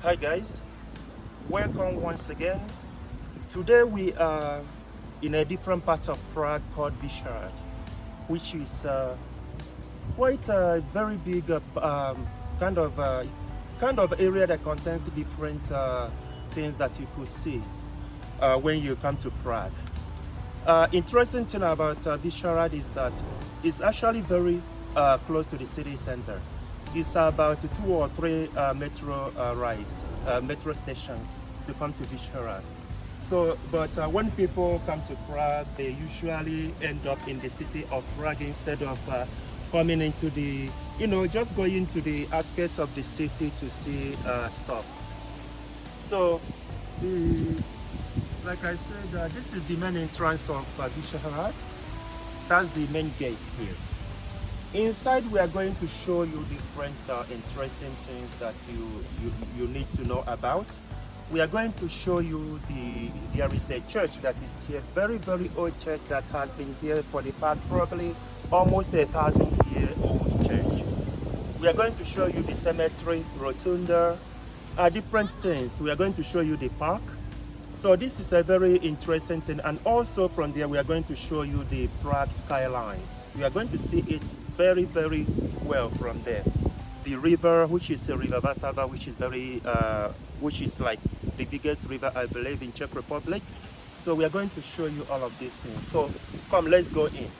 Hi guys, welcome once again. Today we are in a different part of Prague called Vyšehrad, which is quite a very big kind of area that contains different things that you could see when you come to Prague. Interesting thing about Vyšehrad is that it's actually very close to the city center. It's about 2 or 3 metro stations to come to Vyšehrad. So, but when people come to Prague, they usually end up in the city of Prague instead of coming into the, just going to the outskirts of the city to see stuff. So, like I said, this is the main entrance of Vyšehrad. That's the main gate here. Inside, we are going to show you different interesting things that you need to know about. We are going to show you there is a church that is here, very old church that has been here for the past probably almost 1,000-year-old church. We are going to show you the cemetery, rotunda, different things. We are going to show you the park. So this is a very interesting thing, and also from there we are going to show you the Prague skyline. We are going to see it very well from there. The river, which is a river Vltava, which is like the biggest river, I believe, in Czech Republic. So we are going to show you all of these things. So come, let's go in.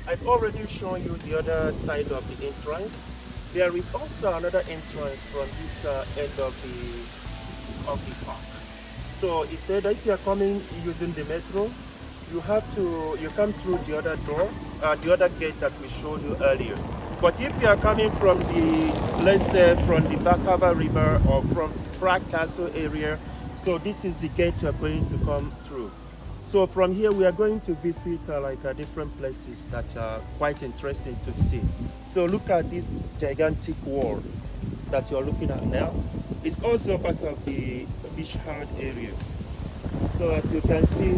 I've already shown you the other side of the entrance. There is also another entrance from this end of the park. So it said that if you are coming using the metro, you come through the other door, the other gate that we showed you earlier. But if you are coming from let's say from the Vltava River or from Prague Castle area, so this is the gate you are going to come through. So from here we are going to visit different places that are quite interesting to see. So look at this gigantic wall that you're looking at now. It's also part of the Vyšehrad area. So as you can see,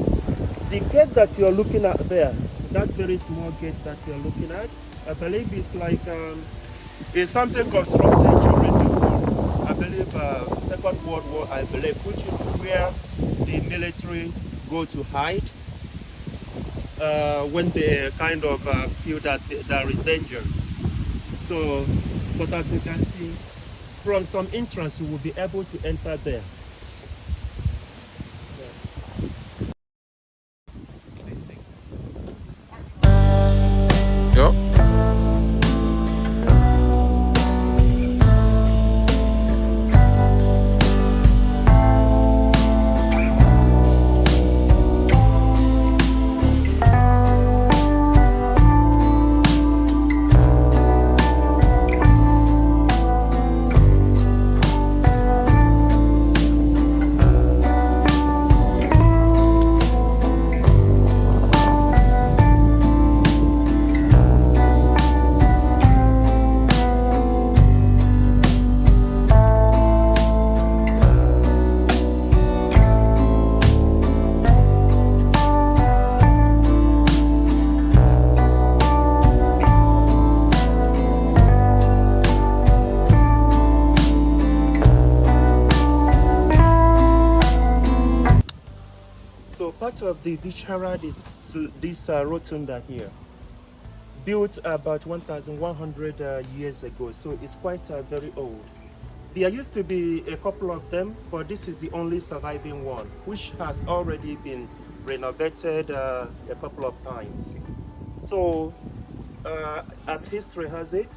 the gate that you're looking at there, that very small gate that you're looking at, I believe it's it's something constructed during the war. I believe Second World War, I believe, which is where the military go to hide when they kind of feel that they're in danger. So, but as you can see, from some entrance you will be able to enter there. Jo. Part of the Vyšehrad is this rotunda here, built about 1,100 years ago, so it's quite very old. There used to be a couple of them, but this is the only surviving one, which has already been renovated a couple of times. So, as history has it,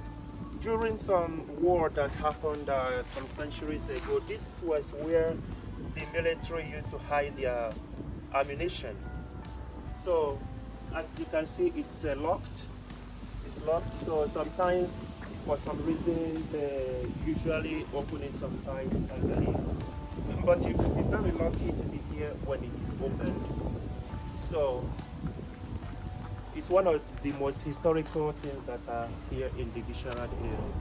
during some war that happened some centuries ago, this was where the military used to hide their ammunition. So, as you can see, it's locked. It's locked. So sometimes, for some reason, they usually open it sometimes, I believe. But you will be very lucky to be here when it is opened. So it's one of the most historical things that are here in the Gisharad area.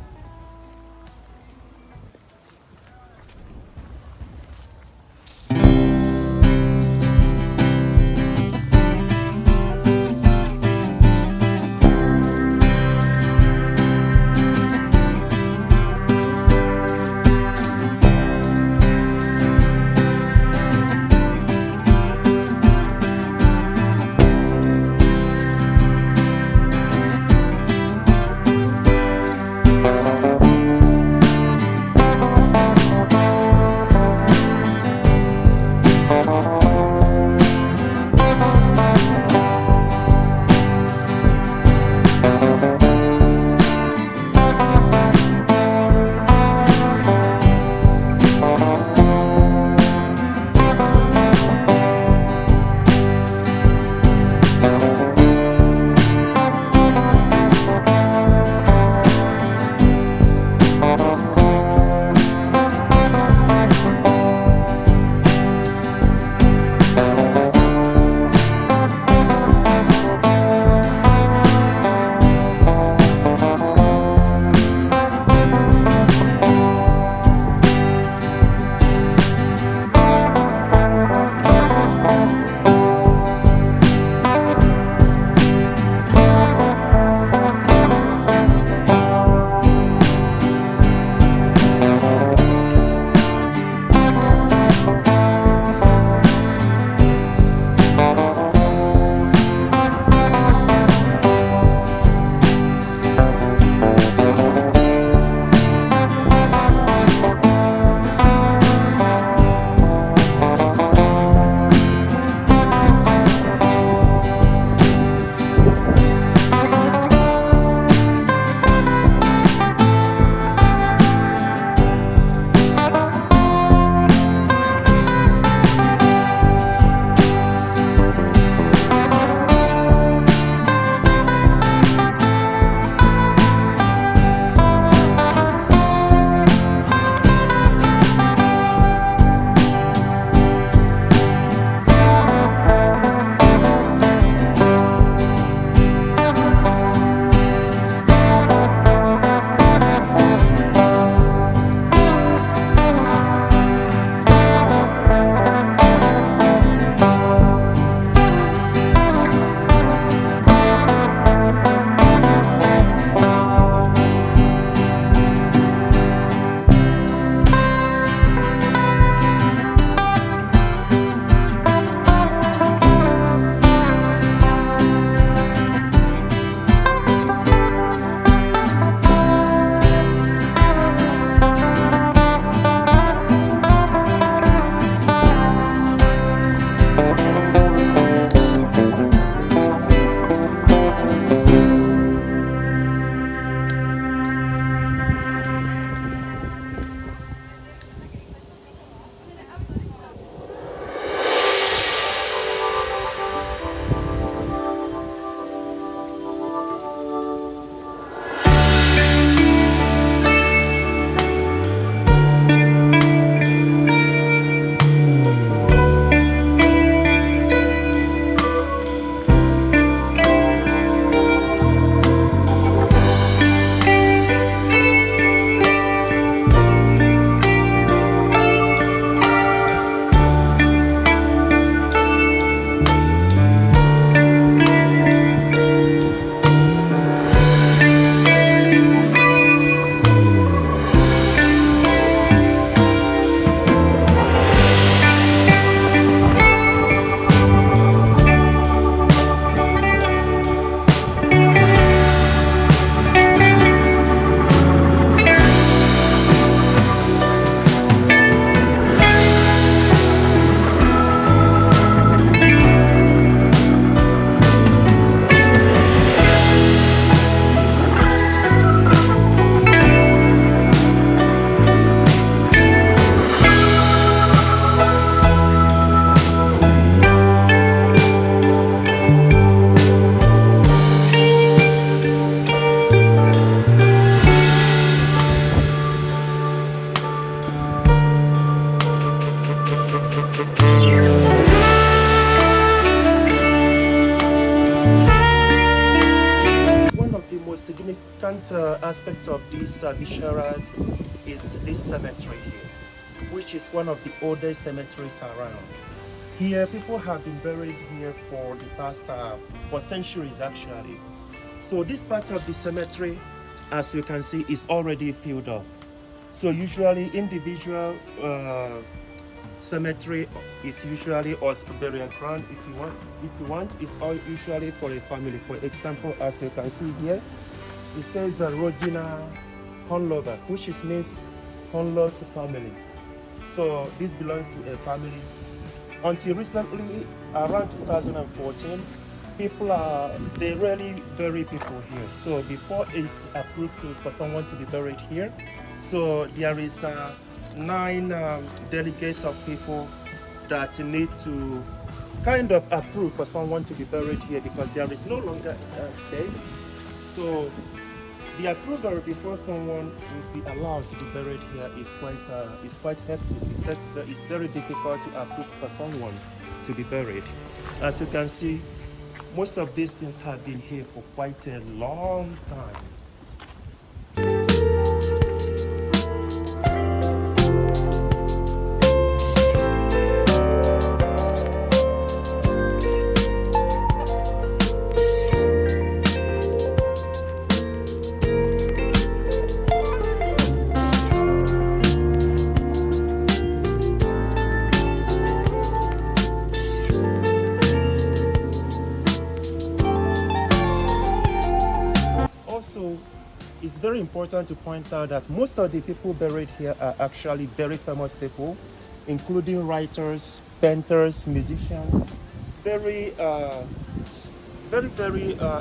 aspect of this Visharad is this cemetery here, which is one of the oldest cemeteries around. Here, people have been buried here for the past, for centuries actually. So this part of the cemetery, as you can see, is already filled up. So usually individual cemetery is usually or burial ground if you want it's all usually for a family. For example, as you can see here, it says Rodina Honlova, which means Honlov's family. So this belongs to a family. Until recently, around 2014, they rarely bury people here. So before it's approved for someone to be buried here, so there is 9 delegates of people that need to kind of approve for someone to be buried here, because there is no longer space. So the approval before someone will be allowed to be buried here is quite hefty. It's very difficult to approve for someone to be buried. As you can see, most of these things have been here for quite a long time. Also, it's very important to point out that most of the people buried here are actually very famous people, including writers, painters, musicians, very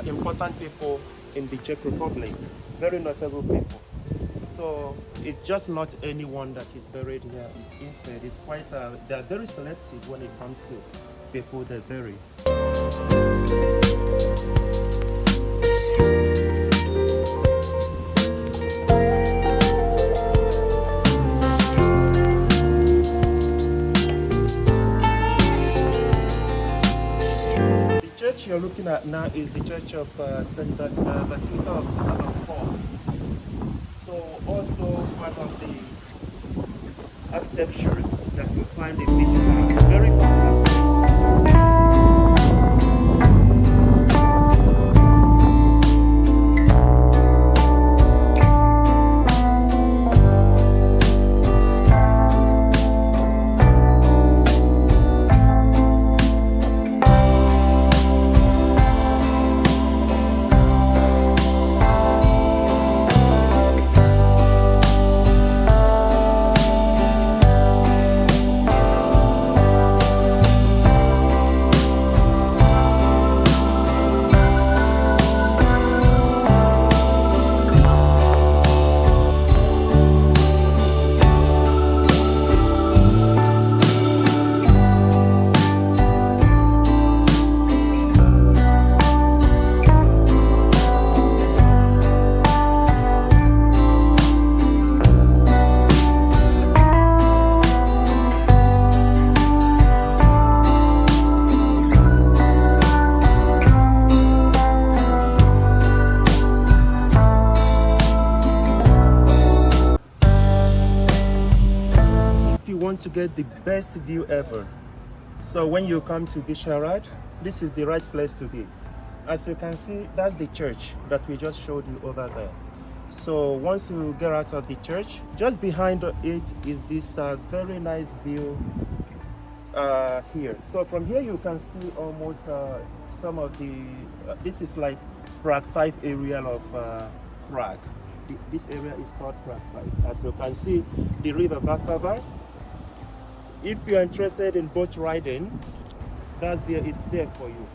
important people in the Czech Republic, very notable people. So it's just not anyone that is buried here. Instead, it's quite they're very selective when it comes to people they bury. The church you're looking at now is the church of St. Basilica of Paul. So also one of the architectures that you find in Visharad, very popular place. Want to get the best view ever, so when you come to Visharad, this is the right place to be. As you can see, that's the church that we just showed you over there. So once you get out of the church, just behind it is this very nice view here. So from here you can see almost some of the this is like Prague 5 area of Prague. This area is called Prague 5. As you can see, the river Vltava. If you're interested in boat riding, it's there for you.